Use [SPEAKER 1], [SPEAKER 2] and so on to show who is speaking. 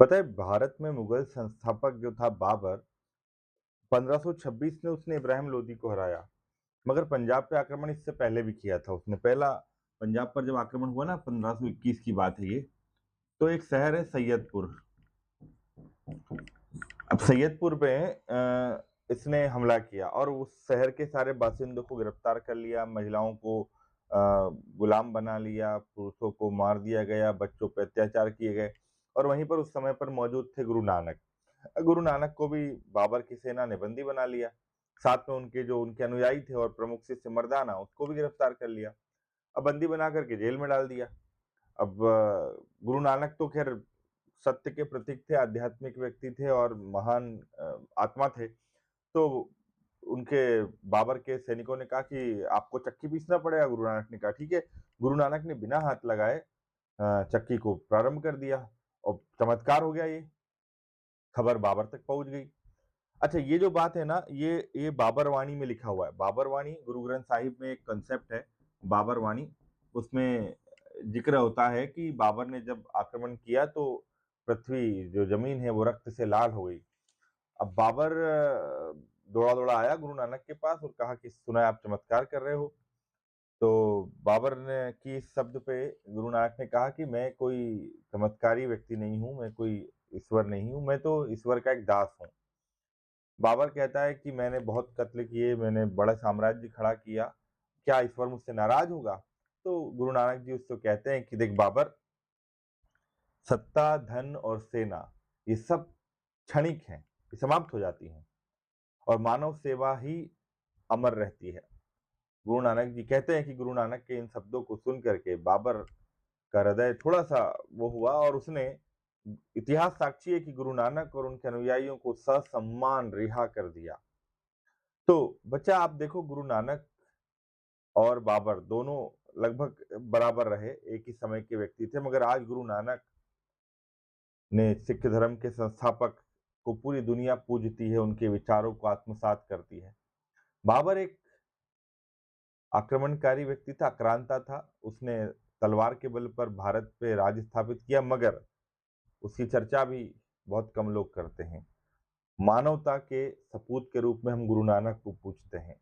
[SPEAKER 1] पता है भारत में मुगल संस्थापक जो था बाबर 1526 में उसने इब्राहिम लोदी को हराया। मगर पंजाब पे आक्रमण इससे पहले भी किया था उसने। पहला पंजाब पर जब आक्रमण हुआ ना 1521 की बात है ये। तो एक शहर है सैयदपुर। अब सैयदपुर पे इसने हमला किया और उस शहर के सारे बासिंदों को गिरफ्तार कर लिया, महिलाओं को गुलाम बना लिया, पुरुषों को मार दिया गया, बच्चों पे अत्याचार किए गए। और वहीं पर उस समय पर मौजूद थे गुरु नानक। गुरु नानक को भी बाबर की सेना ने बंदी बना लिया। साथ में उनके जो उनके अनुयायी थे और प्रमुख शिष्य मर्दाना, उसको भी गिरफ्तार कर लिया। अब बंदी बना करके जेल में डाल दिया। अब गुरु नानक तो खैर सत्य के प्रतीक थे, आध्यात्मिक व्यक्ति थे और महान आत्मा थे। तो उनके बाबर के सैनिकों ने कहा कि आपको चक्की पीसना पड़ेगा। गुरु नानक ने कहा ठीक है। गुरु नानक ने बिना हाथ लगाए चक्की को प्रारंभ कर दिया और चमत्कार हो गया ये। खबर बाबर तक पहुंच गई। अच्छा, ये जो बात है ना, ये बाबर वाणी में लिखा हुआ है। बाबर वाणी गुरु ग्रंथ साहिब में एक कंसेप्ट है, बाबर वाणी। उसमें जिक्र होता है कि बाबर ने जब आक्रमण किया तो पृथ्वी जो जमीन है वो रक्त से लाल हो गई। अब बाबर दौड़ा दौड़ा आया गुरु नानक के पास और कहा कि सुना है आप चमत्कार कर रहे हो। तो बाबर ने की इस शब्द पे गुरु नानक ने कहा कि मैं कोई चमत्कारी व्यक्ति नहीं हूँ, मैं कोई ईश्वर नहीं हूँ, मैं तो ईश्वर का एक दास हूँ। बाबर कहता है कि मैंने बहुत कत्ल किए, मैंने बड़ा साम्राज्य खड़ा किया, क्या ईश्वर मुझसे नाराज होगा? तो गुरु नानक जी उसको कहते हैं कि देख बाबर, सत्ता, धन और सेना ये सब क्षणिक हैं, ये समाप्त हो जाती हैं और मानव सेवा ही अमर रहती है। गुरु नानक जी कहते हैं कि गुरु नानक के इन शब्दों को सुन करके बाबर का हृदय थोड़ा-सा वो हुआ और उसने इतिहास साक्षी है कि गुरु नानक और उनके अनुयायियों को ससम्मान रिहा कर दिया। तो बच्चा आप देखो गुरु नानक और बाबर दोनों लगभग बराबर रहे, एक ही समय के व्यक्ति थे, मगर आज गुरु नानक ने सिख धर्म के संस्थापक को पूरी दुनिया पूजती है, उनके विचारों को आत्मसात करती है। बाबर एक आक्रमणकारी व्यक्ति था, आक्रांता था, उसने तलवार के बल पर भारत पे राज स्थापित किया, मगर उसकी चर्चा भी बहुत कम लोग करते हैं। मानवता के सपूत के रूप में हम गुरु नानक को पूजते हैं।